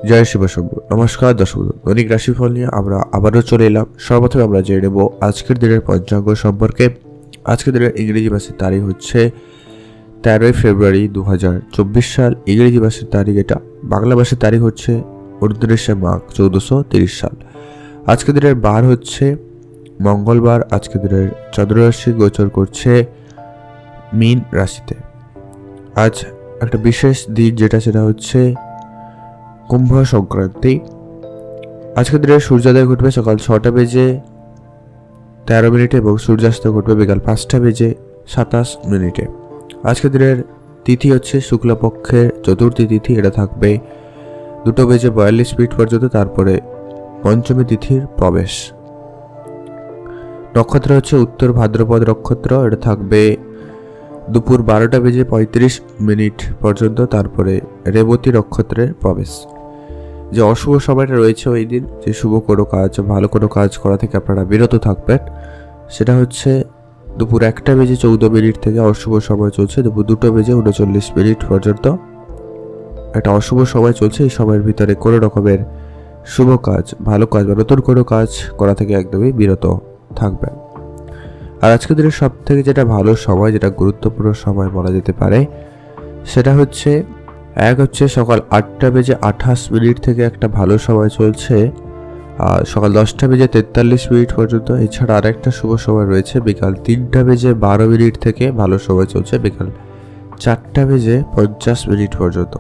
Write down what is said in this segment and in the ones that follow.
জয় শিব শম্ভু। নমস্কার দর্শক বন্ধু, দৈনিক রাশিফল নিয়ে আমরা আবারও চলে এলাম। সর্বপ্রথমে আমরা জেনে নেব আজকের দিনের পঞ্চাঙ্গ সম্পর্কে। আজকের দিনের ইংরেজি মাসের তারিখ হচ্ছে 13ই ফেব্রুয়ারি 2024 সাল। ইংরেজি মাসের তারিখ এটা। বাংলা মাসের তারিখ হচ্ছে 29শে মাঘ 1430 সাল। আজকের দিনের বার হচ্ছে মঙ্গলবার। আজকের দিনের চন্দ্ররাশি গোচর করছে মীন রাশিতে। আজ একটা বিশেষ দিন সেটা হচ্ছে কুম্ভ সংক্রান্তি। আজকের দিনে সূর্যোদয় ঘটবে সকাল 6টা বেজে 13 মিনিটে এবং সূর্যাস্ত ঘটবে বিকাল 5টা বেজে 27 মিনিটে। আজকের দিনের তিথি হচ্ছে শুক্লপক্ষের চতুর্থী তিথি। এটা থাকবে 2টা বেজে 42 মিনিট পর্যন্ত। তারপরে পঞ্চমী তিথির প্রবেশ। নক্ষত্র হচ্ছে উত্তর ভাদ্রপদ নক্ষত্র। এটা থাকবে দুপুর 12টা বেজে 35 মিনিট পর্যন্ত। তারপরে রেবতী নক্ষত্রের প্রবেশ। যে অশুভ সময়টা রয়েছে ওই দিন, যে শুভ কোনো কাজ, ভালো কোনো কাজ করা থেকে আপনারা বিরত থাকবেন, সেটা হচ্ছে দুপুর 1টা বেজে 14 মিনিট থেকে অশুভ সময় চলছে দুপুর 2টা বেজে 39 মিনিট পর্যন্ত। একটা অশুভ সময় চলছে। এই সময়ের ভিতরে কোনো রকমের শুভ কাজ, ভালো কাজ বা নতুন কোনো কাজ করা থেকে একদমই বিরত থাকবেন। আর আজকের দিনের সব থেকে যেটা ভালো সময়, যেটা গুরুত্বপূর্ণ সময় বলা যেতে পারে, সেটা হচ্ছে সকাল 8টা বেজে 28 মিনিট থেকে একটা ভালো সময় চলছে আর সকাল 10টা বেজে 43 মিনিট পর্যন্ত। এছাড়া আরেকটা শুভ সময় রয়েছে বিকাল 3টা বেজে 12 মিনিট থেকে ভালো সময় চলছে বিকাল 4টা বেজে 50 মিনিট পর্যন্ত।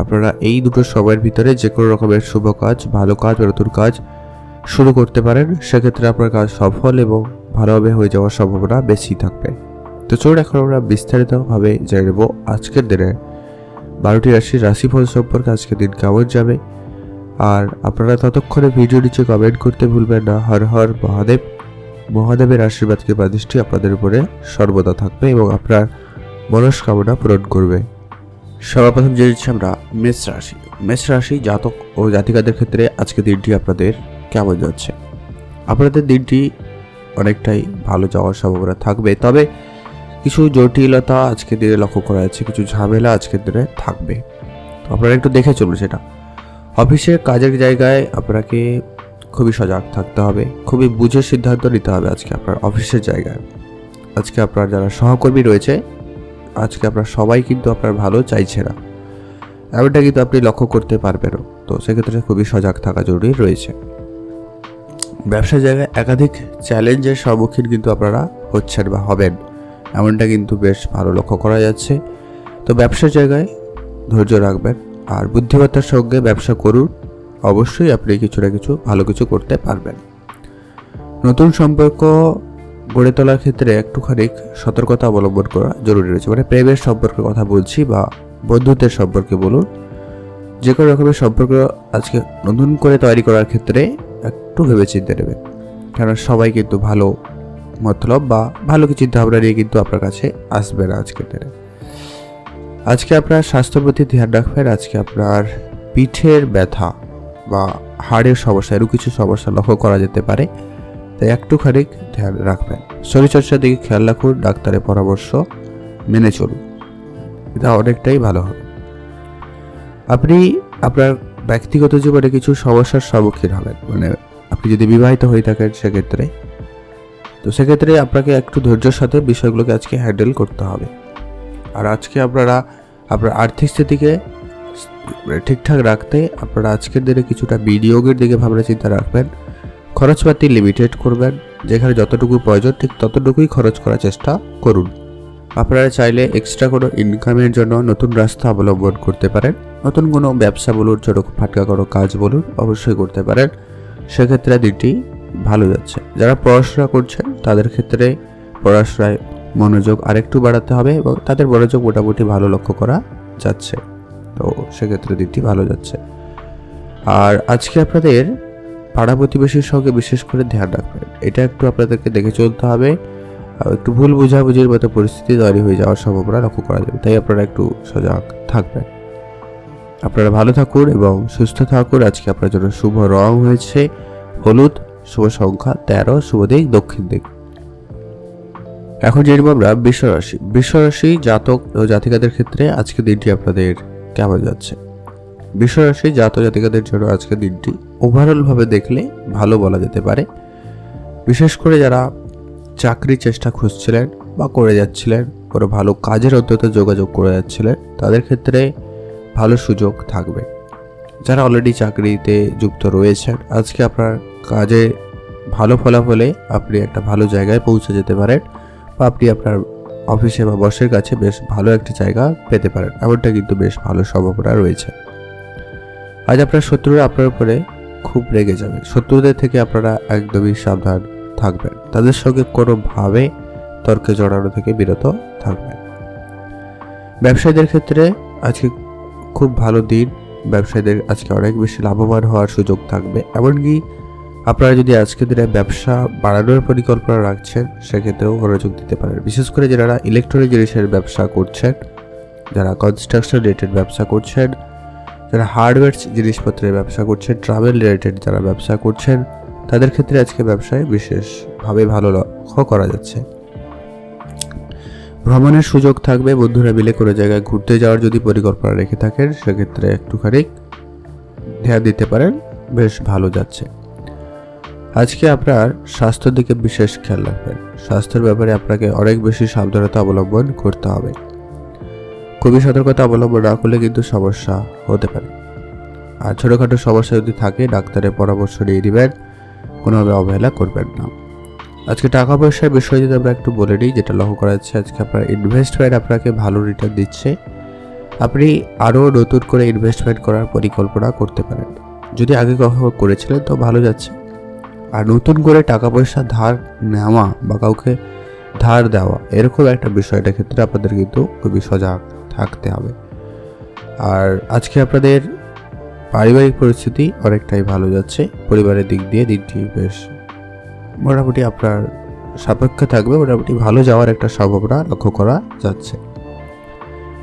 আপনারা এই দুটো সময়ের ভিতরে যে কোনো রকমের শুভ কাজ, ভালো কাজ বা নতুন কাজ শুরু করতে পারেন। সেক্ষেত্রে আপনার কাজ সফল এবং ভালোভাবে হয়ে যাওয়ার সম্ভাবনা বেশি থাকবে। তো চলুন এখন আমরা বিস্তারিতভাবে জেনে নেব আজকের দিনে 12টি রাশির রাশিফল সম্পর্কে। আজকের দিন কেমন যাবে। আর আপনারা ততক্ষণে ভিডিও নিচে কমেন্ট করতে ভুলবেন না। হর হর মহাদেব। মহাদেবের আশীর্বাদ কৃপা দৃষ্টি আপনাদের উপরে সর্বদা থাকবে এবং আপনার মনস্কামনা পূরণ করবে। সর্বপ্রথম জেনেছি আমরা মেষ রাশি। মেষ রাশি জাতক ও জাতিকাদের ক্ষেত্রে আজকের দিনটি আপনাদের কেমন যাচ্ছে। আপনাদের দিনটি অনেকটাই ভালো যাওয়ার সম্ভাবনা থাকবে, তবে কিছু জটিলতা আজকের দিনে লক্ষ্য করা যাচ্ছে, কিছু ঝামেলা আজকের দিনে থাকবে। আপনারা একটু দেখে চলুন সেটা। অফিসে কাজের জায়গায় আপনাকে খুবই সজাগ থাকতে হবে, খুবই বুঝে সিদ্ধান্ত নিতে হবে আজকে আপনার অফিসের জায়গায়। আজকে আপনার যারা সহকর্মী রয়েছে, আজকে আপনার সবাই কিন্তু আপনার ভালো চাইছে না, এমনটা কিন্তু আপনি লক্ষ্য করতে পারবেনও। তো সেক্ষেত্রে খুবই সজাগ থাকা জরুরি রয়েছে। ব্যবসার জায়গায় একাধিক চ্যালেঞ্জের সম্মুখীন কিন্তু আপনারা হচ্ছেন বা হবেন, এমনটা কিন্তু বেশ ভালো লক্ষ্য করা যাচ্ছে। তো ব্যবসার জায়গায় ধৈর্য রাখবেন আর বুদ্ধিমত্তার সঙ্গে ব্যবসা করুন। অবশ্যই আপনি কিছু না কিছু ভালো কিছু করতে পারবেন। নতুন সম্পর্ক গড়ে তোলার ক্ষেত্রে একটুখানি সতর্কতা অবলম্বন করা জরুরি রয়েছে। মানে প্রেমের সম্পর্কের কথা বলছি বা বন্ধুত্বের সম্পর্কে বলুন, যে কোনো রকমের সম্পর্ক আজকে নতুন করে তৈরি করার ক্ষেত্রে একটু ভেবে চিন্তে নেবেন। কারণ সবাই কিন্তু ভালো মতলব বা ভালো কিছু চিন্তাভাবনা নিয়ে কিন্তু আপনার কাছে আসবে না আজকের দিনে। আজকে আপনার স্বাস্থ্যের প্রতি ধ্যান রাখবেন। আজকে আপনার পিঠের ব্যথা বা হাড়ের সমস্যা, এরকম কিছু সমস্যা লক্ষ্য করা যেতে পারে, তাই একটুখানি ধ্যান রাখবেন। শরীরচর্চার দিকে খেয়াল রাখুন, ডাক্তারের পরামর্শ মেনে চলুন, এটা অনেকটাই ভালো হবে। আপনি আপনার ব্যক্তিগত জীবনে কিছু সমস্যার সম্মুখীন হবেন। মানে আপনি যদি বিবাহিত হয়ে থাকেন সেক্ষেত্রে আপনাকে একটু ধৈর্যের সাথে বিষয়গুলোকে আজকে হ্যান্ডেল করতে হবে। আর আজকে আপনারা আপনার আর্থিক স্থিতিকে ঠিকঠাক রাখতে আপনারা আজকের দিনে কিছুটা বিনিয়োগের দিকে ভাবনা চিন্তা রাখবেন। খরচপাতি লিমিটেড করবেন, যেখানে যতটুকু প্রয়োজন ঠিক ততটুকুই খরচ করার চেষ্টা করুন। আপনারা চাইলে এক্সট্রা কোনো ইনকামের জন্য নতুন রাস্তা অবলম্বন করতে পারেন। নতুন কোনো ব্যবসা বলুন, ছোট ফাটকা কোনো কাজ বলুন, অবশ্যই করতে পারেন। সেক্ষেত্রে দিনটি ভালো যাচ্ছে। যারা পড়াশোনা করছেন তাদের ক্ষেত্রে পড়াশোনায় মনোযোগ আরেকটু বাড়াতে হবে এবং তাদের মনোযোগ মোটামুটি ভালো লক্ষ্য করা যাচ্ছে। তো সেক্ষেত্রে দিনটি ভালো যাচ্ছে। আর আজকে আপনাদের পাড়া প্রতিবেশীর সঙ্গে বিশেষ করে ধ্যান রাখবেন। এটা একটু আপনাদেরকে দেখে চলতে হবে। একটু ভুল বোঝাবুঝির মতো পরিস্থিতি তৈরি হয়ে যাওয়ার সম্ভাবনা লক্ষ্য করা যাবে, তাই আপনারা একটু সজাগ থাকবেন। আপনারা ভালো থাকুন এবং সুস্থ থাকুন। আজকে আপনার জন্য শুভ রং হয়েছে হলুদ, শুভ সংখ্যা 13, শুভ দিক দক্ষিণ দিক। এখন জেনে নেব আমরা বৃষ রাশি। বৃষ রাশি জাতক ও জাতিকাদের ক্ষেত্রে আজকে দিনটি আপনাদের কেমন যাচ্ছে। বৃষরাশি জাতক জাতিকাদের জন্য আজকের দিনটি ওভারঅল ভাবে দেখলে ভালো বলা যেতে পারে। বিশেষ করে যারা চাকরির চেষ্টা খুঁজছিলেন বা করে যাচ্ছিলেন, কোনো ভালো কাজের অন্তত যোগাযোগ করে যাচ্ছিলেন, তাদের ক্ষেত্রে ভালো সুযোগ থাকবে। যারা অলরেডি চাকরিতে যুক্ত রয়েছেন, আজকে আপনার কাজে ভালো ফলাফলে আপনি একটা ভালো জায়গায় পৌঁছে যেতে পারেন, বা আপনি আপনার অফিসে বা বসের কাছে বেশ ভালো একটি জায়গা পেতে পারেন, এমনটা কিন্তু বেশ ভালো সম্ভাবনা রয়েছে। আজ আপনার শত্রুরা আপনার উপরে খুব রেগে যাবে। শত্রুদের থেকে আপনারা একদমই সাবধান থাকবেন। তাদের সঙ্গে কোনোভাবে তর্কে জড়ানো থেকে বিরত থাকবেন। ব্যবসায়ীদের ক্ষেত্রে আজকে খুব ভালো দিন। ব্যবসায়ীদের আজকে অনেক বেশি লাভবান হওয়ার সুযোগ থাকবে। এমনকি আপনারা যদি আজকের দিনে ব্যবসা বাড়ানোর পরিকল্পনা রাখছেন, সেক্ষেত্রেও মনোযোগ দিতে পারেন। বিশেষ করে যারা ইলেকট্রনিক জিনিসের ব্যবসা করছেন, যারা কনস্ট্রাকশন রিলেটেড ব্যবসা করছেন, যারা হার্ডওয়্যার জিনিসপত্রের ব্যবসা করছেন, ট্রাভেল রিলেটেড যারা ব্যবসা করছেন, তাদের ক্ষেত্রে আজকে ব্যবসায় বিশেষভাবে ভালো লক্ষ্য করা যাচ্ছে। ভ্রমণের সুযোগ থাকবে। বন্ধুরা মিলে কোনো জায়গায় ঘুরতে যাওয়ার যদি পরিকল্পনা রেখে থাকেন, সেক্ষেত্রে একটুখানি ধ্যান দিতে পারেন, বেশ ভালো যাচ্ছে। আজকে আপনার স্বাস্থ্যের দিকে বিশেষ খেয়াল রাখবেন। স্বাস্থ্যের ব্যাপারে আপনাকে অনেক বেশি সাবধানতা অবলম্বন করতে হবে। খুবই সতর্কতা অবলম্বন না করলে কিন্তু সমস্যা হতে পারে। আর ছোটোখাটো সমস্যা যদি থাকে, ডাক্তারের পরামর্শ নিয়ে নেবেন, কোনোভাবে অবহেলা করবেন না। আজকে টাকা পয়সার বিষয়ে যদি আমরা একটু বলে নিই, যেটা লক্ষ্য করা যাচ্ছে, আজকে আপনার ইনভেস্টমেন্ট আপনাকে ভালো রিটার্ন দিচ্ছে। আপনি আরও নতুন করে ইনভেস্টমেন্ট করার পরিকল্পনা করতে পারেন। যদি আগে কখনো করেছিলেন তো ভালো যাচ্ছে। আর নতুন করে টাকা পয়সা ধার নেওয়া বা কাউকে ধার দেওয়া, এরকম একটা বিষয়টার ক্ষেত্রে আপনাদের কিন্তু খুবই সজাগ থাকতে হবে। আর আজকে আপনাদের পারিবারিক পরিস্থিতি অনেকটাই ভালো যাচ্ছে। পরিবারের দিক দিয়ে দিনটি বেশ মোটামুটি আপনার সাপেক্ষে থাকবে, মোটামুটি ভালো যাওয়ার একটা সম্ভাবনা লক্ষ্য করা যাচ্ছে।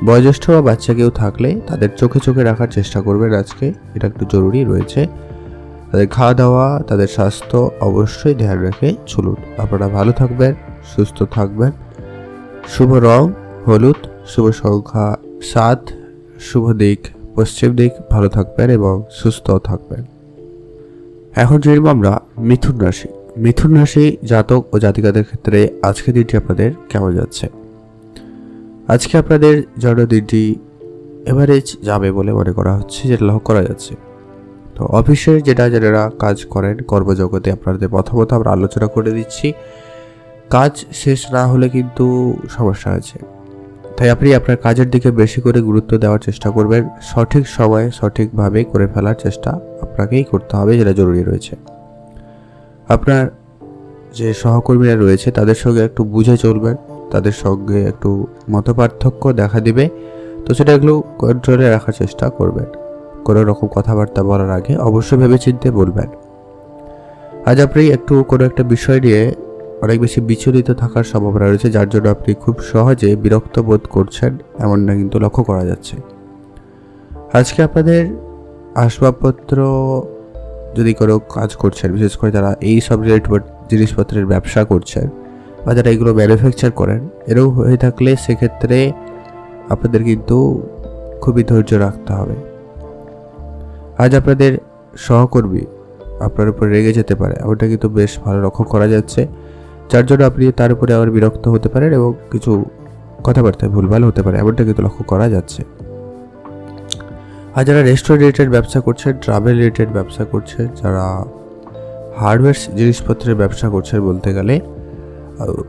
বয়োজ্যেষ্ঠ বা বাচ্চা কেউ থাকলে তাদের চোখে চোখে রাখার চেষ্টা করবেন আজকে, এটা একটু জরুরি রয়েছে। তাদের খাওয়া দাওয়া, তাদের স্বাস্থ্য অবশ্যই ধ্যান রেখে চলুন। আপনারা ভালো থাকবেন, সুস্থ থাকবেন। শুভ রং হলুদ, শুভ সংখ্যা 7, শুভ দিক পশ্চিম দিক। ভালো থাকবেন এবং সুস্থ থাকবেন। এখন জানব আমরা মিথুন রাশি। মিথুন রাশি জাতক ও জাতিকাদের ক্ষেত্রে আজকের দিনটি আপনাদের কেমন যাচ্ছে? আজকে আপনাদের জন্মদিনটি এভারেজ যাবে বলে মনে করা হচ্ছে, যেটা লক্ষ্য করা যাচ্ছে। তো অফিসের যারা কাজ করেন, কর্মজগতে আপনাদের প্রথমত আমরা আলোচনা করে দিচ্ছি, কাজ শেষ না হলে কিন্তু সমস্যা আছে। তাই আপনি আপনার কাজের দিকে বেশি করে গুরুত্ব দেওয়ার চেষ্টা করবেন। সঠিক সময়ে সঠিকভাবে করে ফেলার চেষ্টা আপনাকেই করতে হবে, যেটা জরুরি রয়েছে। আপনার যে সহকর্মীরা রয়েছে তাদের সঙ্গে একটু বুঝে চলবেন, তাদের সঙ্গে একটু মতপার্থক্য দেখা দিবে, তো সেটা এগুলো কন্ট্রোলে রাখার চেষ্টা করবেন। কোনো রকম কথাবার্তা বলার আগে অবশ্যই ভেবেচিন্তে বলবেন। আজ আপনি একটু কোনো একটা বিষয় নিয়ে অনেক বেশি বিচলিত থাকার সম্ভাবনা রয়েছে, যার জন্য আপনি খুব সহজে বিরক্ত বোধ করছেন, এমনটা কিন্তু লক্ষ্য করা যাচ্ছে। আজকে আপনাদের আসবাবপত্র যদি কোনো কাজ করছেন, বিশেষ করে যারা এই সব রিলেটেড জিনিসপত্রের ব্যবসা করছেন বা যারা এগুলো ম্যানুফ্যাকচার করেন, এরকম হয়ে থাকলে সেক্ষেত্রে আপনাদের কিন্তু খুবই ধৈর্য রাখতে হবে। আজ আপনাদের সহকর্মী আপনার উপর রেগে যেতে পারে, ওটা কিন্তু বেশ ভালো লক্ষ্য করা যাচ্ছে, যার জন্য আপনি তার উপরে আবার বিরক্ত হতে পারেন এবং কিছু কথাবার্তায় ভুলভাল হতে পারে, এমনটা কিন্তু লক্ষ্য করা যাচ্ছে। আর যারা রেস্টুরেন্ট রিলেটেড ব্যবসা করছেন, ট্রাভেল রিলেটেড ব্যবসা করছেন, যারা হার্ডওয়্যার জিনিসপত্রের ব্যবসা করছেন বলতে গেলে,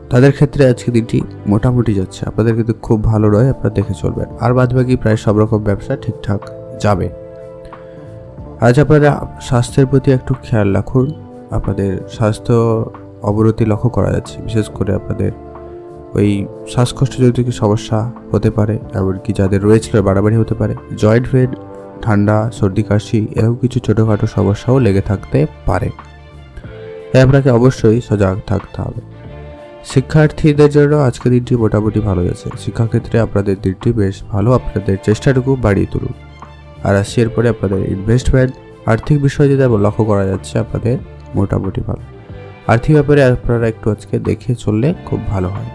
তাদের ক্ষেত্রে আজকে দিনটি মোটামুটি যাচ্ছে। আপনাদের কিন্তু খুব ভালো নয়, আপনারা দেখে চলবেন। আর বাদবাকি প্রায় সব রকম ব্যবসা ঠিকঠাক যাবে। আজ আপনারা স্বাস্থ্যের প্রতি একটু খেয়াল রাখুন। আপনাদের স্বাস্থ্য অবনতি লক্ষ্য করা যাচ্ছে, বিশেষ করে আপনাদের ওই শ্বাসকষ্টজনিত কিছু সমস্যা হতে পারে, এমনকি যাদের রয়েছিল বাড়াবাড়ি হতে পারে। জয়েন্ট পেন, ঠান্ডা, সর্দি কাশি, এরকম কিছু ছোটোখাটো সমস্যাও লেগে থাকতে পারে, তাই আপনাকে অবশ্যই সজাগ থাকতে হবে। শিক্ষার্থীদের জন্য আজকের দিনটি মোটামুটি ভালো যাচ্ছে। শিক্ষাক্ষেত্রে আপনাদের দিনটি বেশ ভালো, আপনাদের চেষ্টাটুকু বাড়িয়ে তুলুন। আর আসছি এরপরে আপনাদের ইনভেস্টমেন্ট, আর্থিক বিষয় যদি লক্ষ্য করা যাচ্ছে আপনাদের মোটামুটি ভালো। আর্থিক ব্যাপারে আপনারা একটু আজকে দেখে চললে খুব ভালো হয়।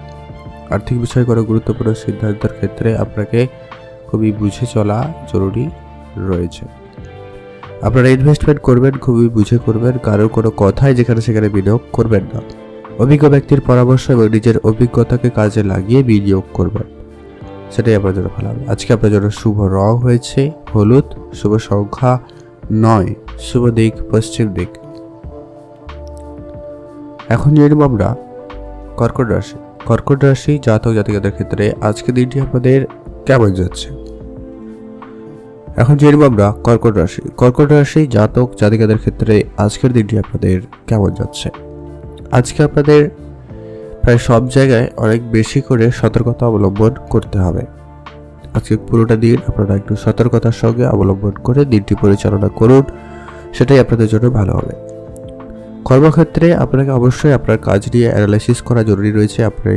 আর্থিক বিষয়ে কোনো গুরুত্বপূর্ণ সিদ্ধান্তের ক্ষেত্রে আপনাকে খুবই বুঝে চলা জরুরি রয়েছে। আপনারা ইনভেস্টমেন্ট করবেন খুবই বুঝে করবেন, কারোর কোনো কথায় যেখানে সেখানে বিনিয়োগ করবেন না। অভিজ্ঞ ব্যক্তির পরামর্শ এবং নিজের অভিজ্ঞতাকে কাজে লাগিয়ে বিনিয়োগ করবেন, সেটাই আপনার জন্য ভালো হবে। আজকে আপনার জন্য শুভ রং হয়েছে হলুদ, শুভ সংখ্যা 9, শুভ দিক পশ্চিম দিক। এখন জানব আমরা কর্কট রাশি। কর্কট রাশি জাতক জাতিকাদের ক্ষেত্রে আজকে দিনটি আপনাদের কেমন যাচ্ছে। এখন জানব আমরা কর্কট রাশি। কর্কট রাশি জাতক জাতিকাদের ক্ষেত্রে আজকের দিনটি আপনাদের কেমন যাচ্ছে। আজকে আপনাদের প্রায় সব জায়গায় অনেক বেশি করে সতর্কতা অবলম্বন করতে হবে। আজকে পুরোটা দিন আপনারা একটু সতর্কতার সঙ্গে অবলম্বন করে দিনটি পরিচালনা করুন, সেটাই আপনাদের জন্য ভালো হবে। কর্মক্ষেত্রে আপনাকে অবশ্যই আপনার কাজ নিয়ে অ্যানালাইসিস করা জরুরি রয়েছে। আপনি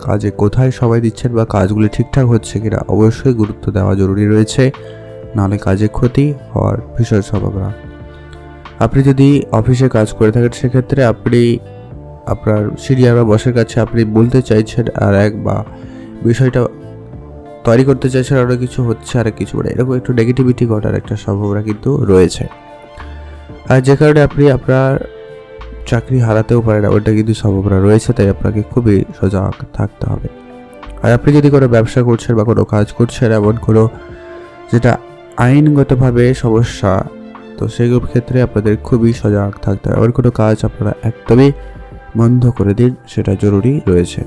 কাজে কোথায় সময় দিচ্ছেন বা কাজগুলি ঠিকঠাক হচ্ছে কিনা অবশ্যই গুরুত্ব দেওয়া জরুরি রয়েছে, নাহলে কাজে ক্ষতি হওয়ার ভীষণ সম্ভাবনা। আপনি যদি অফিসে কাজ করে থাকেন সেক্ষেত্রে আপনি আপনার সিনিয়র বা বসের কাছে আপনি বলতে চাইছেন আর এক, বা বিষয়টা তৈরি করতে চাইছেন আরও কিছু হচ্ছে আর কিছু, মানে এরকম একটু নেগেটিভিটি ঘটার একটা সম্ভাবনা কিন্তু রয়েছে। আর যে কারণে আপনি আপনার চাকরি হারাতেও পারেন, ওটা কিন্তু সম্ভাবনা রয়েছে। তাই আপনাকে খুবই সজাগ থাকতে হবে। আর আপনি যদি কোনো ব্যবসা করছেন বা কোনো কাজ করছেন এমন কোনো যেটা আইনগতভাবে সমস্যা, তো সেইগুলোর ক্ষেত্রে আপনাদের খুবই সজাগ থাকতে হবে। এমন কোনো কাজ আপনারা একদমই বন্ধ করে দিন, সেটা জরুরি রয়েছে।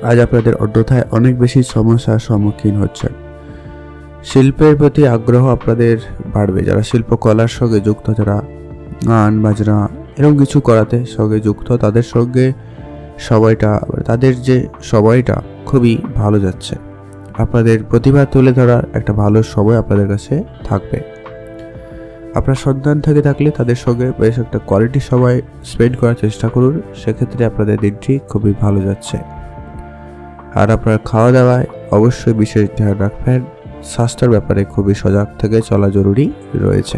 আজ আপনাদের অন্যথায় অনেক বেশি সমস্যার সম্মুখীন হচ্ছেন। শিল্পের প্রতি আগ্রহ আপনাদের বাড়বে। যারা শিল্পকলার সঙ্গে যুক্ত, যারা গান বাজনা এরকম কিছু করাতে সঙ্গে যুক্ত, তাদের সঙ্গে তাদের যে সময়টা খুবই ভালো যাচ্ছে। আপনাদের প্রতিভা তুলে ধরার একটা ভালো সময় আপনাদের কাছে থাকবে। আপনার সন্তান থেকে থাকলে তাদের সঙ্গে বেশ একটা কোয়ালিটি সময় স্পেন্ড করার চেষ্টা করুন, সেক্ষেত্রে আপনাদের দিনটি খুবই ভালো যাচ্ছে। আর আপনার খাওয়া দাওয়ায় অবশ্যই বিশেষ ধ্যান রাখবেন। স্বাস্থ্যের ব্যাপারে খুবই সজাগ থেকে চলা জরুরি রয়েছে।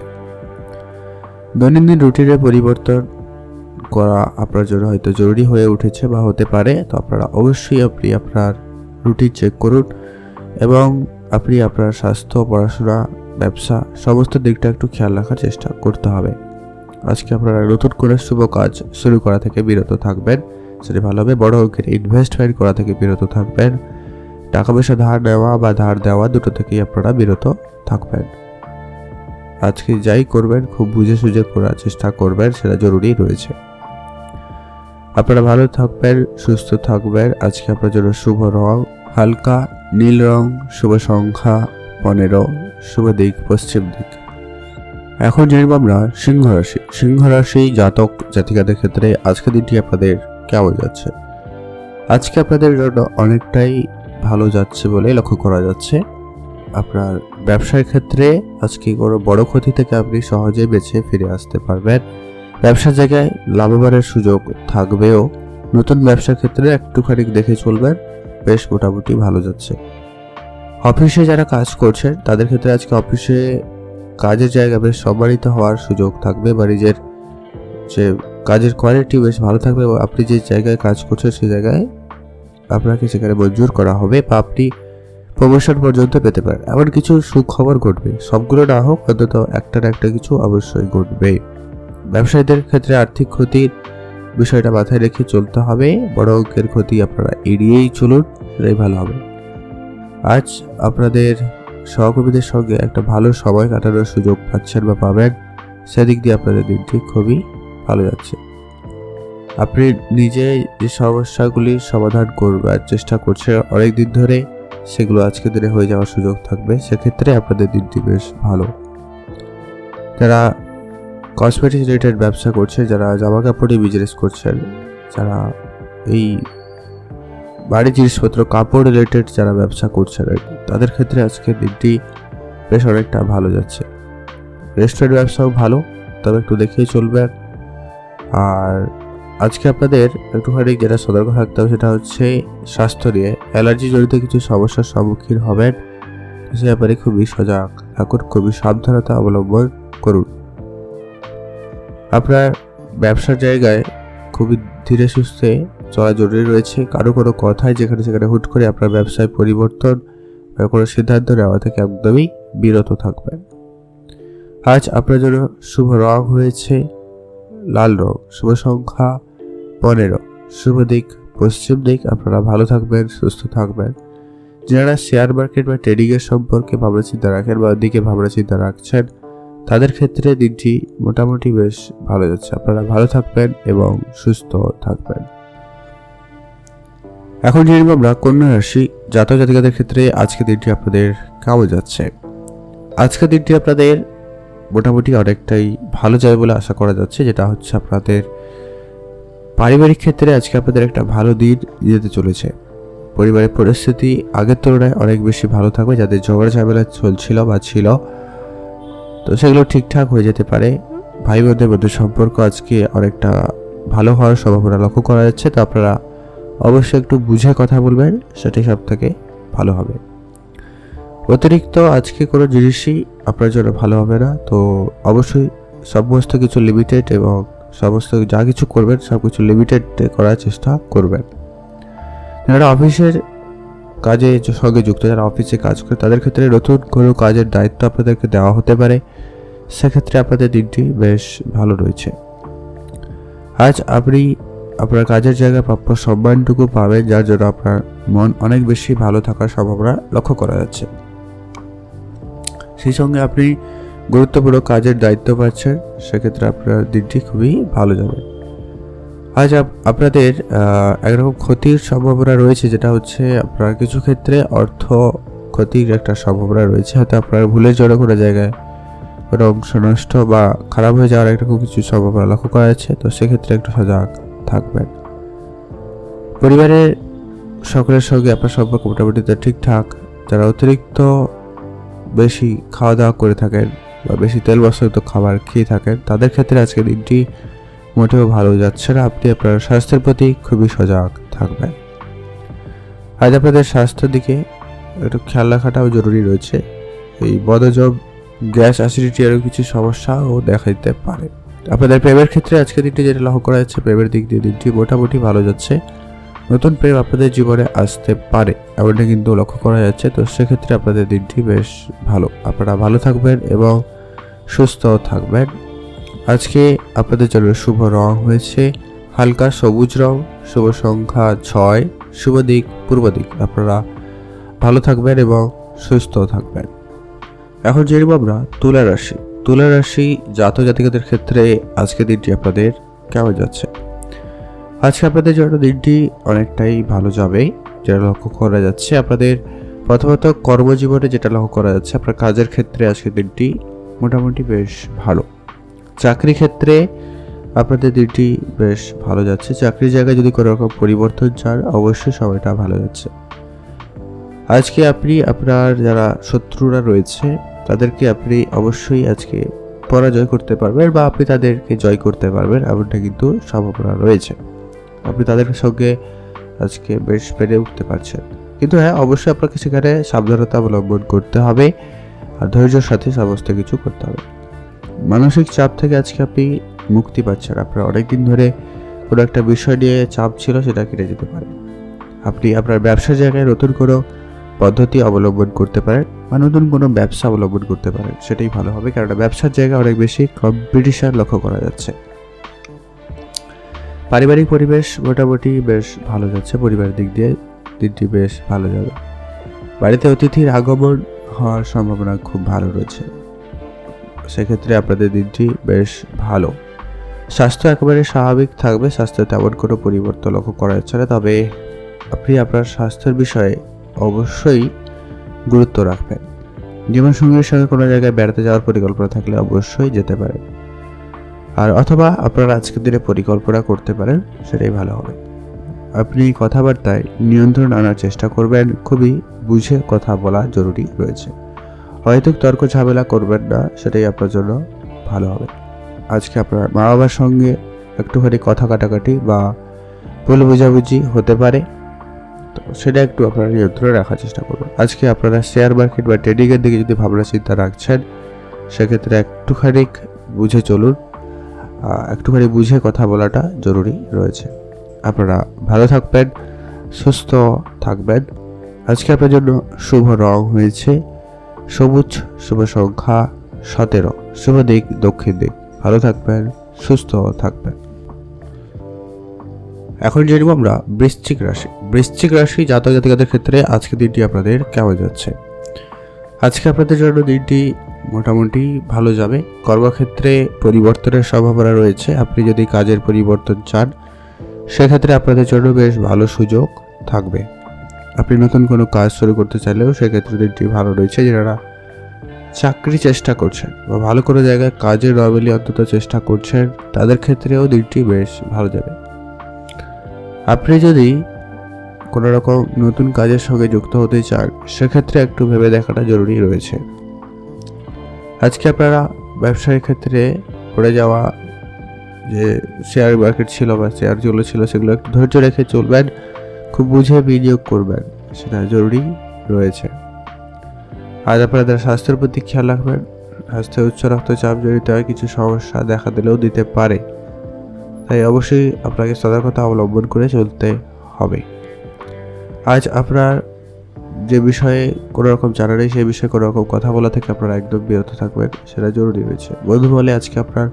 দৈনন্দিন রুটিনের পরিবর্তন করা আপনার জন্য হয়তো জরুরি হয়ে উঠেছে বা হতে পারে, তো আপনারা অবশ্যই আপনার রুটিন চেক করুন এবং আপনি আপনার স্বাস্থ্য, পড়াশোনা, ব্যবসা সমস্ত দিকটা একটু খেয়াল রাখার চেষ্টা করতে হবে। আজকে আপনারা নতুন করে শুভ কাজ শুরু করা থেকে বিরত থাকবেন, সেটা ভালো হবে। বড় অঙ্কের ইনভেস্টমেন্ট করা থেকে বিরত থাকবেন। টাকা পয়সা ধার নেওয়া বা ধার দেওয়া দুটো থেকেই আপনারা বিরত থাকবেন। আজকে যাই করবেন খুব বুঝে সুঝে করার চেষ্টা করবেন, সেটা জরুরি রয়েছে। আপনারা ভালো থাকবেন, সুস্থ থাকবেন। আজকে আপনার জন্য শুভ রং হালকা নীল রং, শুভ সংখ্যা 15, শুভ দিক পশ্চিম দিক। এখন জানব আমরা সিংহ রাশি। সিংহ রাশি জাতক জাতিকাদের ক্ষেত্রে আজকে দিনটি আপনাদের কেমন যাচ্ছে। আজকে আপনাদের জন্য অনেকটাই ভালো যাচ্ছে বলে লক্ষ্য করা যাচ্ছে। আপনার ব্যবসার ক্ষেত্রে আজকে কোনো বড় ক্ষতি থেকে আপনি সহজেই বেঁচে ফিরে আসতে পারবেন। ব্যবসার জায়গায় লাভবানের সুযোগ থাকবেও। নতুন ব্যবসার ক্ষেত্রে একটুখানি দেখে চলবেন, বেশ মোটামুটি ভালো যাচ্ছে। অফিসে যারা কাজ করছেন তাদের ক্ষেত্রে আজকে অফিসে কাজের জায়গা বেশ সম্মানিত হওয়ার সুযোগ থাকবে, বা নিজের যে কাজের কোয়ালিটি বেশ ভালো থাকবে এবং আপনি যে জায়গায় কাজ করছেন সেই জায়গায় আপনাকে সেখানে মঞ্জুর করা হবে বা আপনি প্রমোশন পর্যন্ত পেতে পারেন। এমন কিছু সুখবর ঘটবে, সবগুলো না হোক অন্তত একটা না একটা কিছু অবশ্যই ঘটবে। ব্যবসায়ীদের ক্ষেত্রে আর্থিক ক্ষতির বিষয়টা মাথায় রেখে চলতে হবে। বড় অঙ্কের ক্ষতি আপনারা এড়িয়েই চলুন, সেটাই ভালো হবে। আজ আপনাদের সহকর্মীদের সঙ্গে একটা ভালো সময় কাটানোর সুযোগ পাচ্ছেন বা পাবেন, সেদিক দিয়ে আপনাদের দিনটি খুবই ভালো যাচ্ছে। আপনি নিজে যে সমস্যাগুলি সমাধান করবার চেষ্টা করছেন অনেক দিন ধরে, সেগুলো আজকের দিনে হয়ে যাওয়ার সুযোগ থাকবে। সেক্ষেত্রে আপনাদের দিনটি বেশ ভালো। যারা কসমেটিক্স রিলেটেড ব্যবসা করছেন, যারা জামা কাপড়ে বিজনেস করছেন, যারা এই বাড়ির জিনিসপত্র কাপড় রিলেটেড যারা ব্যবসা করছেন তাদের ক্ষেত্রে আজকের দিনটি বেশ অনেকটা ভালো যাচ্ছে। রেস্টুরেন্ট ব্যবসাও ভালো, তবে একটু দেখেই চলবে। আর আজকে আপনাদের একটুখানি যেটা সতর্ক থাকতে হবে সেটা হচ্ছে স্বাস্থ্য নিয়ে। অ্যালার্জি জড়িত কিছু সমস্যার সম্মুখীন হবেন, সে ব্যাপারে খুবই সজাগ থাকুন, খুবই সাবধানতা অবলম্বন করুন। আপনার ব্যবসার জায়গায় খুবই ধীরে সুস্থে চলা জরুরি রয়েছে। কারো কথায় যেখানে সেখানে হুট করে আপনার ব্যবসায় পরিবর্তন বা কোনো সিদ্ধান্ত নেওয়া থেকে একদমই বিরত থাকবেন। আজ আপনার জন্য শুভ রং হয়েছে লাল রং, শুভ সংখ্যা 15, শুভ দিক পশ্চিম দিক। আপনারা ভালো থাকবেন, সুস্থ থাকবেন। যারা শেয়ার মার্কেট বা ট্রেডিং এর সম্পর্কে ভাবনা চিন্তা রাখেন বা দিকে ভাবনা চিন্তা রাখছেন, তাদের ক্ষেত্রে দিনটি মোটামুটি বেশ ভালো যাচ্ছে। আপনারা ভালো থাকবেন এবং সুস্থ থাকবেন। এখন জেনে নিব আমরা কন্যা রাশি জাতক জাতিকাদের ক্ষেত্রে আজকে দিনটি আপনাদের কেমন যাচ্ছে। আজকের দিনটি আপনাদের মোটামুটি অনেকটাই ভালো যাবে বলে আশা করা যাচ্ছে, যেটা হচ্ছে আপনাদের পারিবারিক ক্ষেত্রে আজকে আপনাদের একটা ভালো দিন যেতে চলেছে। পরিবারের পরিস্থিতি আগের তুলনায় অনেক বেশি ভালো থাকবে। যাদের ঝগড়া ঝামেলা চলছিল বা ছিল, তো সেগুলো ঠিকঠাক হয়ে যেতে পারে। ভাই বোনদের মধ্যে সম্পর্ক আজকে অনেকটা ভালো হওয়ার সম্ভাবনা লক্ষ্য করা যাচ্ছে। তো আপনারা অবশ্যই একটু বুঝে কথা বলবেন, সেটাই সব থেকে ভালো হবে। অতিরিক্ত আজকে কোনো জিনিসই আপনার জন্য ভালো হবে না। তো অবশ্যই সমস্ত কিছু লিমিটেড এবং সমস্ত যা কিছু করবেন সব কিছু লিমিটেড করার চেষ্টা করবেন। যারা অফিসের কাজে সঙ্গে যুক্ত, যারা অফিসে কাজ করে, তাদের ক্ষেত্রে নতুন কোনো কাজের দায়িত্ব আপনাদেরকে দেওয়া হতে পারে। সেক্ষেত্রে আপনাদের দিনটি বেশ ভালো রয়েছে। আজ আপনি আপনার কাজের জায়গায় প্রাপ্য সম্মানটুকু পাবেন, যার জন্য আপনার মন অনেক বেশি ভালো থাকার সম্ভাবনা লক্ষ্য করা যাচ্ছে। সেই সঙ্গে আপনি গুরুত্বপূর্ণ কাজের দায়িত্ব পাচ্ছেন, সেক্ষেত্রে আপনার দিনটি খুবই ভালো যাবে। আজ আপনাদের একরকম ক্ষতির সম্ভাবনা রয়েছে, যেটা হচ্ছে আপনার কিছু ক্ষেত্রে অর্থ ক্ষতির একটা সম্ভাবনা রয়েছে। হয়তো আপনার ভুলের জন্য কোনো জায়গায় কোনো অংশ নষ্ট বা খারাপ হয়ে যাওয়ার একটা কিছু সম্ভাবনা লক্ষ্য করা যাচ্ছে। তো সেক্ষেত্রে একটু সজাগ থাকবেন। পরিবারের সকলের সঙ্গে আপনার সম্পর্ক মোটামুটি ঠিকঠাক। যারা অতিরিক্ত বেশি খাওয়া দাওয়া করে থাকেন বা বেশি তেল মশলাযুক্ত খাবার খেয়ে থাকেন, তাদের ক্ষেত্রে আজকে দিনটি মোটেও ভালো যাচ্ছে না। আপনি আপনার স্বাস্থ্যের প্রতি খুবই সজাগ থাকবেন। আজ আপনাদের স্বাস্থ্যের দিকে একটু খেয়াল রাখাটাও জরুরি রয়েছে। এই বদহজম, গ্যাস, অ্যাসিডিটি আরও কিছু সমস্যাও দেখা দিতে পারে। আপনাদের প্রেমের ক্ষেত্রে আজকে দিনটি যেটা লক্ষ্য করা যাচ্ছে, প্রেমের দিক দিয়ে দিনটি মোটামুটি ভালো যাচ্ছে। নতুন প্রেম আপনাদের জীবনে আসতে পারে, এমনটা কিন্তু লক্ষ্য করা যাচ্ছে। তো সেক্ষেত্রে আপনাদের দিনটি বেশ ভালো। আপনারা ভালো থাকবেন এবং সুস্থ থাকবেন। আজকে আপনাদের জন্য শুভ রং হয়েছে হালকা সবুজ রং, শুভ সংখ্যা 6, শুভ দিক পূর্ব দিক। আপনারা ভালো থাকবেন এবং সুস্থ থাকবেন। এখন জেনে নেব আমরা তুলা রাশি। তুলা রাশি জাতক জাতিকাদের ক্ষেত্রে আজকে দিনটি আপনাদের কেমন যাচ্ছে। আজকে আপনাদের জন্য দিনটি অনেকটাই ভালো যাবে, যেটা লক্ষ্য করা যাচ্ছে। আপনাদের প্রথমত কর্মজীবনে যেটা লক্ষ্য করা যাচ্ছে, আপনার কাজের ক্ষেত্রে আজকে দিনটি মোটামুটি বেশ ভালো। চাকরি ক্ষেত্রে আপনাদের দিনটি বেশ ভালো যাচ্ছে। চাকরির জায়গায় যদি কোনো রকম পরিবর্তন চান, অবশ্যই সময়টা ভালো যাচ্ছে। আজকে আপনি আপনার যারা শত্রুরা রয়েছে, তাদেরকে আপনি অবশ্যই আজকে পরাজয় করতে পারবেন বা আপনি তাদেরকে জয় করতে পারবেন, এমনটা কিন্তু সম্ভাবনা রয়েছে। আপনি তাদের সঙ্গে আজকে বেশ পেরে উঠতে পারছেন। কিন্তু হ্যাঁ, অবশ্যই আপনাকে সেখানে সাবধানতা অবলম্বন করতে হবে আর ধৈর্যের সাথে সমস্ত কিছু করতে হবে। মানসিক চাপ থেকে আজকে আপনি মুক্তি পাচ্ছেন। আপনার অনেকদিন ধরে কোনো একটা বিষয় নিয়ে চাপ ছিল, সেটা কেটে যেতে পারে। আপনি আপনার ব্যবসার জায়গায় নতুন কোনো পদ্ধতি অবলম্বন করতে পারেন বা নতুন কোনো ব্যবসা অবলম্বন করতে পারেন, সেটাই ভালো হবে। কারণ ব্যবসার জায়গায় অনেক বেশি কম্পিটিশন লক্ষ্য করা যাচ্ছে। পারিবারিক পরিবেশ মোটামুটি বেশ ভালো যাচ্ছে। পরিবারের দিক দিয়ে দিনটি বেশ ভালো যাবে। বাড়িতে অতিথির আগমন হওয়ার সম্ভাবনা খুব ভালো রয়েছে। সেক্ষেত্রে আপনাদের দিনটি বেশ ভালো। স্বাস্থ্য একেবারে স্বাভাবিক থাকবে, স্বাস্থ্যে তেমন কোনো পরিবর্তন লক্ষ্য করা যাচ্ছে না। তবে আপনি আপনার স্বাস্থ্যের বিষয়ে অবশ্যই গুরুত্ব রাখবেন। জীবনসঙ্গীর সঙ্গে কোনো জায়গায় বেড়াতে যাওয়ার পরিকল্পনা থাকলে অবশ্যই যেতে পারেন, আর অথবা আপনারা আজকের দিনে পরিকল্পনা করতে পারেন, সেটাই ভালো হবে। আপনি কথাবার্তায় নিয়ন্ত্রণ আনার চেষ্টা করবেন। খুবই বুঝে কথা বলা জরুরি রয়েছে। হয়তো তর্ক ঝামেলা করবেন না, সেটাই আপনার জন্য ভালো হবে। আজকে আপনার মা বাবার সঙ্গে একটুখানি কথা কাটাকাটি বা ভুল বোঝাবুঝি হতে পারে, তো সেটা একটু আপনারা নিয়ন্ত্রণে রাখার চেষ্টা করবেন। আজকে আপনারা শেয়ার মার্কেট বা ট্রেডিংয়ের দিকে যদি ভাবনা চিন্তা রাখছেন, সেক্ষেত্রে একটুখানি বুঝে চলুন, একটুখানি বুঝে কথা বলাটা জরুরি রয়েছে। আপনারা ভালো থাকবেন, সুস্থ থাকবেন। আজকে আপনার জন্য শুভ রং হয়েছে সবুজ, শুভ সংখ্যা 17, শুভ দিক দক্ষিণ দিক। ভালো থাকবেন, সুস্থ থাকবেন। এখন জানব আমরা বৃশ্চিক রাশি। বৃশ্চিক রাশি জাতক জাতিকাদের ক্ষেত্রে আজকে দিনটি আপনাদের কেমন যাচ্ছে। আজকে আপনাদের জন্য দিনটি মোটামুটি ভালো যাবে। কর্মক্ষেত্রে পরিবর্তনের সম্ভাবনা রয়েছে। আপনি যদি কাজের পরিবর্তন চান সেক্ষেত্রে আপনাদের জন্য বেশ ভালো সুযোগ থাকবে। আপনি নতুন কোনো কাজ শুরু করতে চাইলেও সেক্ষেত্রে দিনটি ভালো রয়েছে। যারা চাকরি চেষ্টা করছেন বা ভালো কোনো জায়গায় কাজের নর্মালি অন্তত চেষ্টা করছেন তাদের ক্ষেত্রেও দিনটি বেশ ভালো যাবে। আপনি যদি কোনো রকম নতুন কাজের সঙ্গে যুক্ত হতে চান সেক্ষেত্রে একটু ভেবে দেখাটা জরুরি রয়েছে। আজকে আপনারা ব্যবসায়ী ক্ষেত্রে পড়ে যাওয়া যে শেয়ার মার্কেট ছিল বা শেয়ারগুলো ছিল সেগুলো একটু ধৈর্য রেখে চলবেন, খুব বুঝে বিনিয়োগ করবেন, সেটা জরুরি রয়েছে। আজ আপনাদের স্বাস্থ্যের প্রতি খেয়াল রাখবেন। স্বাস্থ্যে উচ্চ রক্তচাপ জড়িত হয় কিছু সমস্যা দেখা দিলেও দিতে পারে, তাই অবশ্যই আপনাকে সতর্কতা অবলম্বন করে চলতে হবে। আজ আপনার যে বিষয়ে কোনো রকম জানা নেই সেই বিষয়ে কোনো রকম কথা বলা থেকে আপনারা একদম বিরত থাকবেন, সেটা জরুরি রয়েছে। বন্ধু বলে আজকে আপনার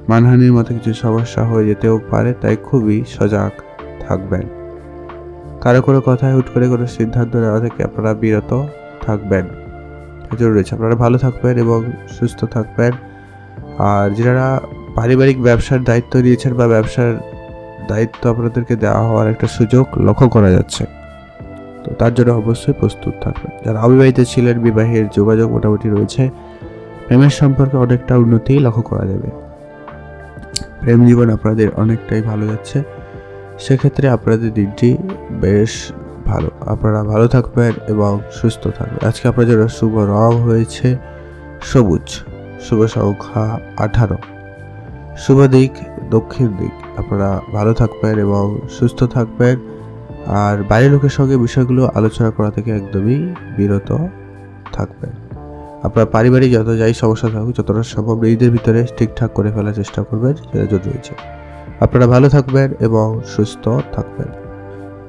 মানহানির মতো কিছু সমস্যা হয়ে যেতেও পারে, তাই খুবই সজাগ থাকবেন। কারো কোনো কথায় হুট করে কোনো সিদ্ধান্ত নেওয়া থেকে আপনারা বিরত থাকবেন, জরুরি রয়েছে। আপনারা ভালো থাকবেন এবং সুস্থ থাকবেন। আর যারা পারিবারিক ব্যবসার দায়িত্ব নিয়েছেন বা ব্যবসার দায়িত্ব আপনাদেরকে দেওয়া হওয়ার একটা সুযোগ লক্ষ্য করা যাচ্ছে, তো তার জন্য অবশ্যই প্রস্তুত থাকবেন। যারা অবিবাহিত ছিলেন বিবাহের যোগাযোগ মোটামুটি রয়েছে। প্রেমের সম্পর্কে অনেকটা উন্নতি লক্ষ্য করা যাবে। প্রেম জীবন আপনাদের অনেকটাই ভালো যাচ্ছে, সেক্ষেত্রে আপনাদের দিনটি বেশ ভালো। আপনারা ভালো থাকবেন এবং সুস্থ থাকবেন। আজকে আপনাদের জন্য শুভ রং হয়েছে সবুজ, শুভ সংখ্যা 18, শুভ দিক দক্ষিণ দিক। আপনারা ভালো থাকবেন এবং সুস্থ থাকবেন। আর বাইরের লোকের সঙ্গে বিষয়গুলো আলোচনা করা থেকে একদমই বিরত থাকবেন। আপনার পারিবারিক যত যাই সমস্যা থাকুক যতটা সম্ভব নিজেদের ভিতরে ঠিকঠাক করে ফেলার চেষ্টা করবেন, সেটা জরুরি রয়েছে। আপনারা ভালো থাকবেন এবং সুস্থ থাকবেন।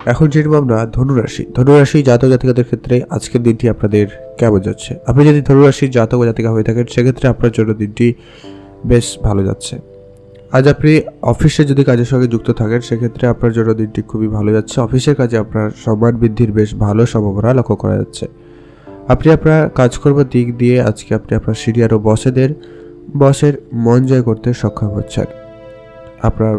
এখন জানব আমরা ধনুরাশি। ধনুরাশি জাতক জাতিকাদের ক্ষেত্রে আজকের দিনটি আপনাদের কেমন যাচ্ছে। আপনি যদি ধনুরাশির জাতক জাতিকা হয়ে থাকেন সেক্ষেত্রে আপনার জন্য দিনটি বেশ ভালো যাচ্ছে। আজ আপনি অফিসে যদি কাজের সঙ্গে যুক্ত থাকেন সেক্ষেত্রে আপনার জন্য দিনটি খুবই ভালো যাচ্ছে। অফিসের কাজে আপনার সম্মান বৃদ্ধির বেশ ভালো সম্ভাবনা লক্ষ্য করা যাচ্ছে। আপনি আপনার কাজকর্মের দিক দিয়ে আজকে আপনি আপনার সিনিয়র ও বসের মন জয় করতে সক্ষম হচ্ছেন। আপনার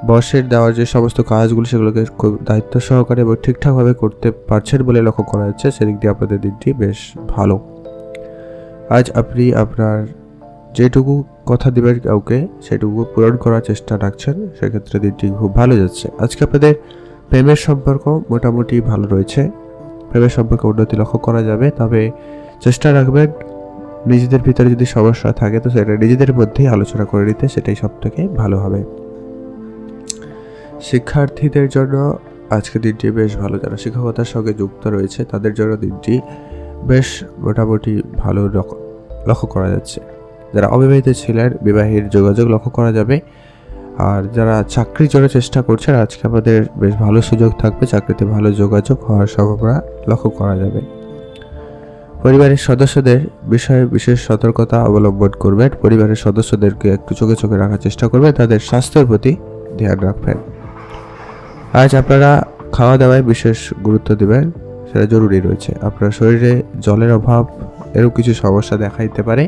বসের দেওয়ার যে সমস্ত কাজগুলো সেগুলোকে খুব দায়িত্ব সহকারে এবং ঠিকঠাকভাবে করতে পারছেন বলে লক্ষ্য করা যাচ্ছে। সেদিক দিয়ে আপনাদের দিনটি বেশ ভালো। আজ আপনি আপনার যেটুকু কথা দেবেন কাউকে সেটুকু পূরণ করার চেষ্টা রাখছেন, সেক্ষেত্রে দিনটি খুব ভালো যাচ্ছে। আজকে আপনাদের প্রেমের সম্পর্ক মোটামুটি ভালো রয়েছে। প্রেমের সম্পর্কে উন্নতি লক্ষ্য করা যাবে, তবে চেষ্টা রাখবেন নিজেদের ভিতরে যদি সমস্যা থাকে তো সেটা নিজেদের মধ্যেই আলোচনা করে নিতে, সেটাই সব থেকে ভালো হবে। শিক্ষার্থীদের জন্য আজকে দিনটি বেশ ভালো। যারা শিক্ষকতার সঙ্গে যুক্ত রয়েছে তাদের জন্য দিনটি বেশ মোটামুটি ভালো লক্ষ্য করা যাচ্ছে। যারা অবিবাহিত ছিলেন বিবাহের যোগাযোগ লক্ষ্য করা যাবে। আর যারা চাকরির জন্য চেষ্টা করছেন আজকে আমাদের বেশ ভালো সুযোগ থাকবে, চাকরিতে ভালো যোগাযোগ হওয়ার সম্ভাবনা লক্ষ্য করা যাবে। পরিবারের সদস্যদের বিষয়ে বিশেষ সতর্কতা অবলম্বন করবেন। পরিবারের সদস্যদেরকে একটু চোখে চোখে রাখার চেষ্টা করবেন, তাদের স্বাস্থ্যের প্রতি ধ্যান রাখবেন। আজ আপনারা খাওয়া দাওয়ায় বিশেষ গুরুত্ব দেবেন, সেটা জরুরি রয়েছে। আপনার শরীরে জলের অভাব এরকম কিছু সমস্যা দেখা দিতে পারে,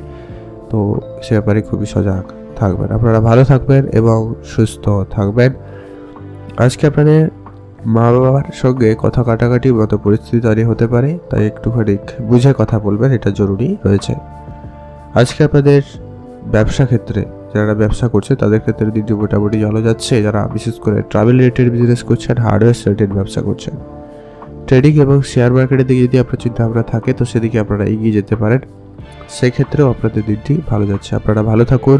তো সে ব্যাপারে খুবই সজাগ থাকবেন। আপনারা ভালো থাকবেন এবং সুস্থ থাকবেন। আজকে আপনাদের মা বাবার সঙ্গে কথা কাটাকাটির মতো পরিস্থিতি তৈরি হতে পারে, তাই একটুখানি বুঝে কথা বলবেন, এটা জরুরি রয়েছে। আজকে আপনাদের ব্যবসা ক্ষেত্রে যারা ব্যবসা করছে তাদের ক্ষেত্রে দিনটি মোটামুটি ভালো যাচ্ছে। যারা বিশেষ করে ট্রাভেল রিলেটেড বিজনেস করছেন, হার্ডওয়্যার রিলেটেড ব্যবসা করছেন, ট্রেডিং এবং শেয়ার মার্কেটের দিকে যদি আপনার চিন্তাভাবনা থাকে তো সেদিকে আপনারা এগিয়ে যেতে পারেন, সেক্ষেত্রেও আপনাদের দিনটি ভালো যাচ্ছে। আপনারা ভালো থাকুন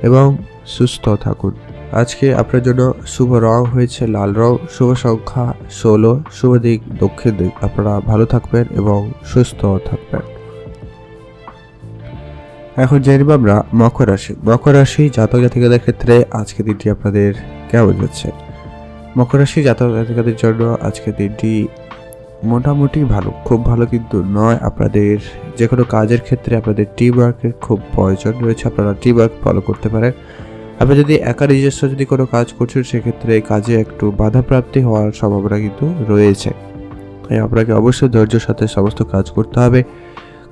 এবং সুস্থ থাকুন। আজকে আপনার জন্য শুভ রং হয়েছে লাল রং, শুভ সংখ্যা 16, শুভ দিক দক্ষিণ দিক। আপনারা ভালো থাকবেন এবং সুস্থ থাকবেন। এখন জানব আমরা মকর রাশি। মকর রাশি জাতক জাতিকাদের ক্ষেত্রে আজকে দিনটি আপনাদের কেমন যাচ্ছে। মকর রাশি জাতক জাতিকাদের জন্য আজকে দিনটি মোটামুটি ভালো, খুব ভালো কিন্তু নয়। আপনাদের যে কোনো কাজের ক্ষেত্রে আপনাদের টিম ওয়ার্কের খুব প্রয়োজন রয়েছে, আপনারা টিম ওয়ার্ক ফলো করতে পারেন। আপনি যদি একা নিজস্ব যদি কোনো কাজ করছেন সেক্ষেত্রে কাজে একটু বাধাপ্রাপ্তি হওয়ার সম্ভাবনা কিন্তু রয়েছে, তাই আপনাকে অবশ্যই ধৈর্যের সাথে সমস্ত কাজ করতে হবে,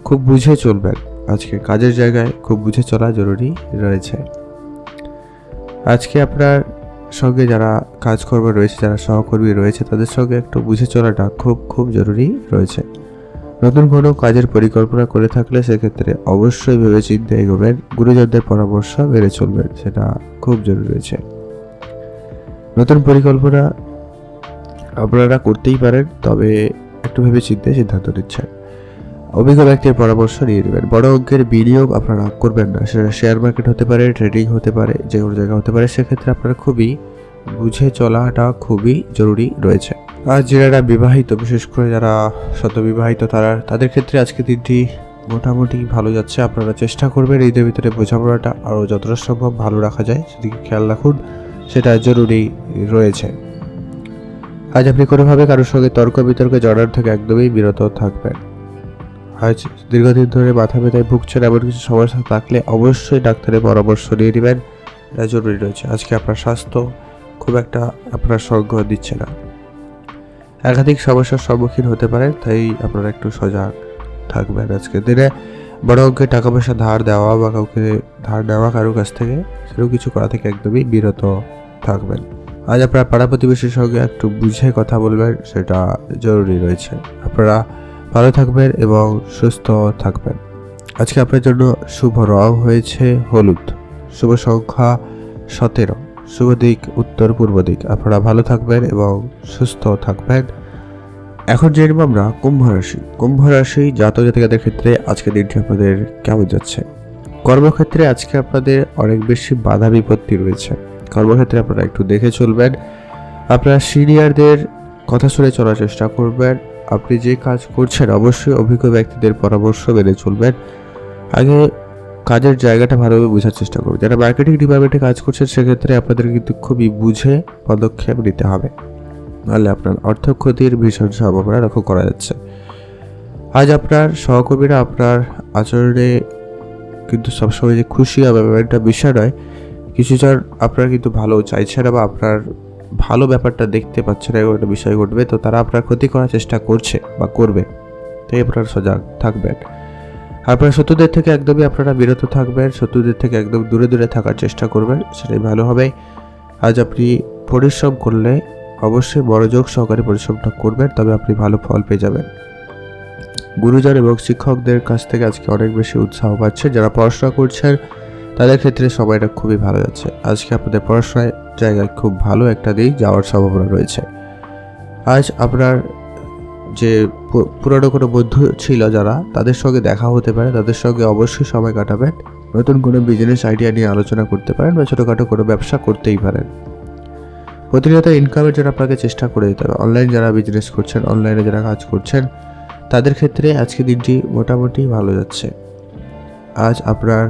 খুব বুঝে চলবেন। আজকে কাজের জায়গায় খুব বুঝে চলা জরুরি রয়েছে। আজকে আপনার সঙ্গে যারা কাজকর্ম রয়েছে, যারা সহকর্মী রয়েছে, তাদের সঙ্গে একটু বুঝে চলাটা খুব খুব জরুরি রয়েছে। নতুন কোনো কাজের পরিকল্পনা করে থাকলে সেক্ষেত্রে অবশ্যই ভেবেচিন্তে এগোবেন, গুরুজনদের পরামর্শ মেনে চলবেন, সেটা খুব জরুরি রয়েছে। নতুন পরিকল্পনা আপনারা করতেই পারেন, তবে একটু ভেবেচিন্তে সিদ্ধান্ত নিচ্ছেন। অভিজ্ঞ ব্যক্তির পরামর্শ নিয়ে নেবেন। বড় অঙ্কের বিনিয়োগ আপনারা করবেন না, সেটা শেয়ার মার্কেট হতে পারে, ট্রেডিং হতে পারে, যে কোনো জায়গা হতে পারে। সেক্ষেত্রে আপনারা খুবই বুঝে চলাটা খুবই জরুরি রয়েছে। আর যারা বিবাহিত, বিশেষ করে যারা শতবিবাহিত, তাদের ক্ষেত্রে আজকে দিনটি মোটামুটি ভালো যাচ্ছে। আপনারা চেষ্টা করবেন এদের ভিতরে বোঝাপড়াটা আরও যতটা সম্ভব ভালো রাখা যায় সেদিকে খেয়াল রাখুন, সেটা জরুরি রয়েছে। আজ আপনি কোনোভাবে কারোর সঙ্গে তর্ক বিতর্কে জড়ার থেকে একদমই বিরত থাকবেন। আজ দীর্ঘদিন ধরে মাথা ব্যথায় ভুগছেন, এমন কিছু সমস্যা থাকলে অবশ্যই ডাক্তারের পরামর্শ নিয়ে নেবেন, এটা জরুরি রয়েছে। আজকে আপনার স্বাস্থ্য খুব একটা আপনার সঙ্গ দিচ্ছে না, একাধিক সমস্যার সম্মুখীন হতে পারেন, তাই আপনারা একটু সজাগ থাকবেন। আজকের দিনে বড় অঙ্কের টাকা পয়সা ধার দেওয়া বা কাউকে ধার নেওয়া কারোর কাছ থেকে সেরকম কিছু করা থেকে একদমই বিরত থাকবেন। আজ আপনার পাড়া প্রতিবেশীর সঙ্গে একটু বুঝে কথা বলবেন, সেটা জরুরি রয়েছে। আপনারা ভালো থাকবেন এবং সুস্থ থাকবেন। আজকে আপনার জন্য শুভ রং হয়েছে হলুদ, শুভ সংখ্যা 17, শুভ দিক উত্তর পূর্ব দিক। আপনারা ভালো থাকবেন এবং সুস্থ থাকবেন। এখন জেনে আমরা কুম্ভ রাশি জাতক জাতিকাদের ক্ষেত্রে আজকের দিনটি আপনাদের কেমন যাচ্ছে। কর্মক্ষেত্রে আজকে আপনাদের অনেক বেশি বাধা বিপত্তি রয়েছে, কর্মক্ষেত্রে আপনারা একটু দেখে চলবেন। আপনারা সিনিয়রদের কথা শুনে চলার চেষ্টা করবেন। আপনি যে কাজ করছেন অবশ্যই অভিজ্ঞ ব্যক্তিদের পরামর্শ মেনে চলবেন। আগে কাজের জায়গাটা ভালোভাবে বোঝার চেষ্টা করবেন। যারা মার্কেটিং ডিপার্টমেন্টে কাজ করছেন সেক্ষেত্রে আপনাদের কিন্তু খুবই বুঝে পদক্ষেপ নিতে হবে, নাহলে আপনার অর্থ ক্ষতির ভীষণ সম্ভাবনা লক্ষ্য করা যাচ্ছে। আজ আপনার সহকর্মীরা আপনার আচরণে কিন্তু সবসময় যে খুশি হবে একটা বিষয় নয়, কিছুজন আপনার কিন্তু ভালো চাইছে না বা আপনার ভালো ব্যাপারটা দেখতে পাচ্ছে না, এরকম একটা বিষয় ঘটবে, তো তারা আপনার ক্ষতি করার চেষ্টা করছে বা করবে, তাই আপনারা সজাগ থাকবেন। আপনার শত্রুদের থেকে একদমই আপনারা বিরত থাকবেন, শত্রুদের থেকে একদম দূরে দূরে থাকার চেষ্টা করবেন, সেটাই ভালো হবে। আজ আপনি পরিশ্রম করলে অবশ্যই মনোযোগ সহকারে পরিশ্রমটা করবেন, তবে আপনি ভালো ফল পেয়ে যাবেন। গুরুজন এবং শিক্ষকদের কাছ থেকে আজকে অনেক বেশি উৎসাহ পাচ্ছে। যারা পড়াশোনা করছেন তাদের ক্ষেত্রে সময়টা খুবই ভালো যাচ্ছে। আজকে আপনাদের পড়াশোনার জায়গায় খুব ভালো একটা দিক যাওয়ার সম্ভাবনা রয়েছে। আজ আপনার যে পুরনো কোনো বন্ধু ছিল যারা, তাদের সঙ্গে দেখা হতে পারে, তাদের সঙ্গে অবশ্যই সময় কাটাবেন। নতুন কোনো বিজনেস আইডিয়া নিয়ে আলোচনা করতে পারেন বা ছোটোখাটো কোনো ব্যবসা করতেই পারেন। প্রতিনিয়ত ইনকামের জন্য আপনাকে চেষ্টা করে দিতে হবে। অনলাইন যারা বিজনেস করছেন, অনলাইনে যারা কাজ করছেন, তাদের ক্ষেত্রে আজকে দিনটি মোটামুটি ভালো যাচ্ছে। আজ আপনার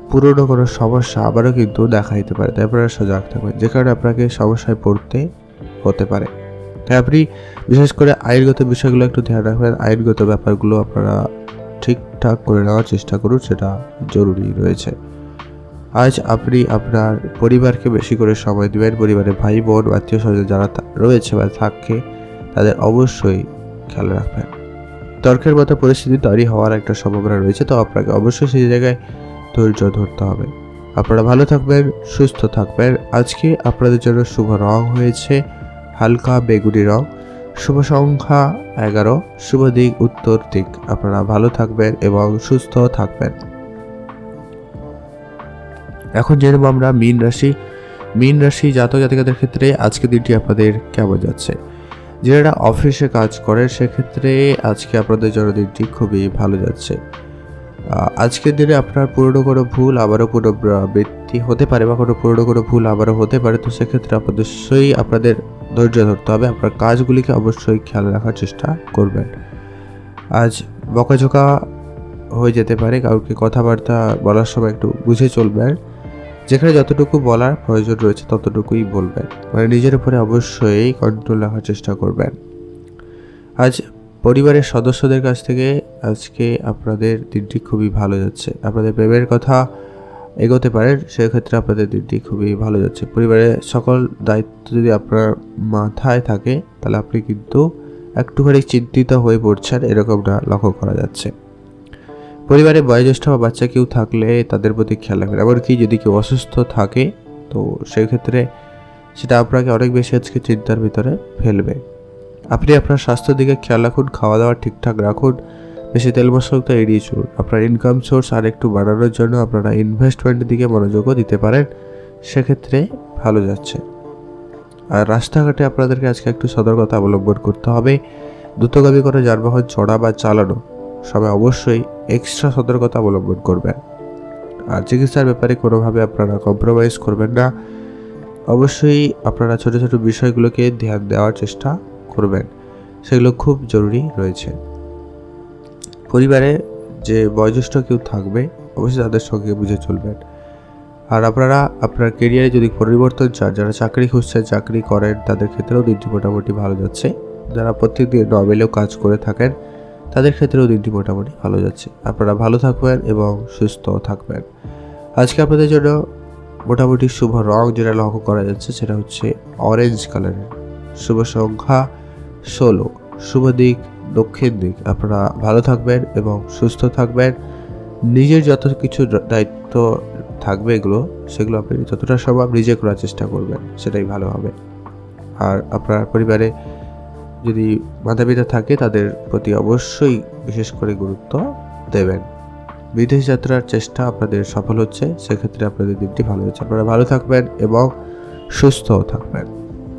পুরনো কোনো সমস্যা আবারও কিন্তু দেখা দিতে পারে, তাই আপনারা সজাগ থাকবেন, যে কারণে আপনাকে সমস্যায় পড়তে হতে পারে। তাই আপনি বিশেষ করে আইনগত বিষয়গুলো একটু ধ্যান রাখবেন, আইনগত ব্যাপারগুলো আপনারা ঠিকঠাক করে নেওয়ার চেষ্টা করুন, সেটা জরুরি রয়েছে। আজ আপনি আপনার পরিবারকে বেশি করে সময় দেবেন, পরিবারের ভাই বোন আত্মীয় স্বজন যারা রয়েছে বা থাকে তাদের অবশ্যই খেয়াল রাখবেন। তর্কের মতো পরিস্থিতি তৈরি হওয়ার একটা সম্ভাবনা রয়েছে, তো আপনাকে অবশ্যই সেই জায়গায় ধৈর্য ধরতে হবে। আপনারা ভালো থাকবেন, সুস্থ থাকবেন। আজকে আপনাদের জন্য শুভ রং হয়েছে হালকা বেগুনি রং, শুভ সংখ্যা 11, শুভ দিক উত্তর দিক। আপনারা ভালো থাকবেন এবং সুস্থ থাকবেন। এখন জেনে আমরা মীন রাশি জাতক জাতিকাদের ক্ষেত্রে আজকে দিনটি আপনাদের কেমন যাচ্ছে। যারা অফিসে কাজ করে সেক্ষেত্রে আজকে আপনাদের জন্য দিনটি খুবই ভালো যাচ্ছে। আজকের দিনে আপনার পুরনো কোনো ভুল আবারও পুনরাবৃত্তি হতে পারে বা পুরনো কোনো ভুল আবারও হতে পারে, তো সেক্ষেত্রে অবশ্যই আপনাদের ধৈর্য ধরতে হবে, আপনার কাজগুলিকে অবশ্যই খেয়াল রাখার চেষ্টা করবেন। আজ বকাঝোকা হয়ে যেতে পারে, কাউকে কথাবার্তা বলার সময় একটু বুঝে চলবেন, যেখানে যতটুকু বলার প্রয়োজন রয়েছে ততটুকুই বলবেন, মানে নিজের উপরে অবশ্যই কন্ট্রোল রাখার চেষ্টা করবেন। আজ পরিবারের সদস্যদের কাছ থেকে আজকে আপনাদের দিনটি খুবই ভালো যাচ্ছে। আপনাদের প্রেমের কথা এগোতে পারেন, সেক্ষেত্রে আপনাদের দিনটি খুবই ভালো যাচ্ছে। পরিবারের সকল দায়িত্ব যদি আপনার মাথায় থাকে তাহলে আপনি কিন্তু একটুখানি চিন্তিত হয়ে পড়ছেন, এরকমটা লক্ষ্য করা যাচ্ছে। পরিবারে বয়োজ্যেষ্ঠ বা বাচ্চা কেউ থাকলে তাদের প্রতি খেয়াল রাখবেন। এমনকি যদি কেউ অসুস্থ থাকে তো সেই ক্ষেত্রে সেটা আপনাকে অনেক বেশি আজকে চিন্তার ভিতরে ফেলবে। আপনি আপনার স্বাস্থ্যের দিকে খেয়াল রাখুন, খাওয়া দাওয়া ঠিকঠাক রাখুন, বেশি তেল মশলা এড়িয়ে চলুন। আপনার ইনকাম সোর্স আর একটু বাড়ানোর জন্য আপনারা ইনভেস্টমেন্টের দিকে মনোযোগও দিতে পারেন, সেক্ষেত্রে ভালো যাচ্ছে। আর রাস্তাঘাটে আপনাদেরকে আজকে একটু সতর্কতা অবলম্বন করতে হবে। দ্রুতগামী করে যানবাহন চড়া বা চালানো সবাই অবশ্যই এক্সট্রা সতর্কতা অবলম্বন করবেন। আর চিকিৎসার ব্যাপারে কোনোভাবে আপনারা কম্প্রোমাইজ করবেন না। অবশ্যই আপনারা ছোট ছোট বিষয়গুলোকে ধ্যান দেওয়ার চেষ্টা করবেন, সেগুলো খুব জরুরি রয়েছে। পরিবারে যে বয়োজ্যেষ্ঠ কেউ থাকবে অবশ্যই তাদের সঙ্গে বুঝে চলবেন। আর আপনারা আপনার কেরিয়ারে যদি পরিবর্তন চান, যারা চাকরি খুঁজছেন, চাকরি করেন, তাদের ক্ষেত্রেও দিনটি মোটামুটি ভালো যাচ্ছে। যারা প্রত্যেকদিন নর্মালেও কাজ করে থাকেন তাদের ক্ষেত্রেও দিনটি মোটামুটি ভালো যাচ্ছে। আপনারা ভালো থাকবেন এবং সুস্থ থাকবেন। আজকে আপনাদের জন্য মোটামুটি শুভ রং যেটা লক্ষ্য করা যাচ্ছে সেটা হচ্ছে অরেঞ্জ কালারের। শুভ সংখ্যা 16, শুভ দিক দক্ষিণ দিক। আপনারা ভালো থাকবেন এবং সুস্থ থাকবেন। নিজের যত কিছু দায়িত্ব থাকবে সেগুলো আপনি যতটা সম্ভব নিজে করার চেষ্টা করবেন, সেটাই ভালো হবে। আর আপনার পরিবারে যদি মাতা পিতা থাকে তাদের প্রতি অবশ্যই বিশেষ করে গুরুত্ব দেবেন। বিদেশ যাত্রার চেষ্টা আপনাদের সফল হচ্ছে, সেক্ষেত্রে আপনাদের দিনটি ভালো হচ্ছে। আপনারা ভালো থাকবেন এবং সুস্থ থাকবেন।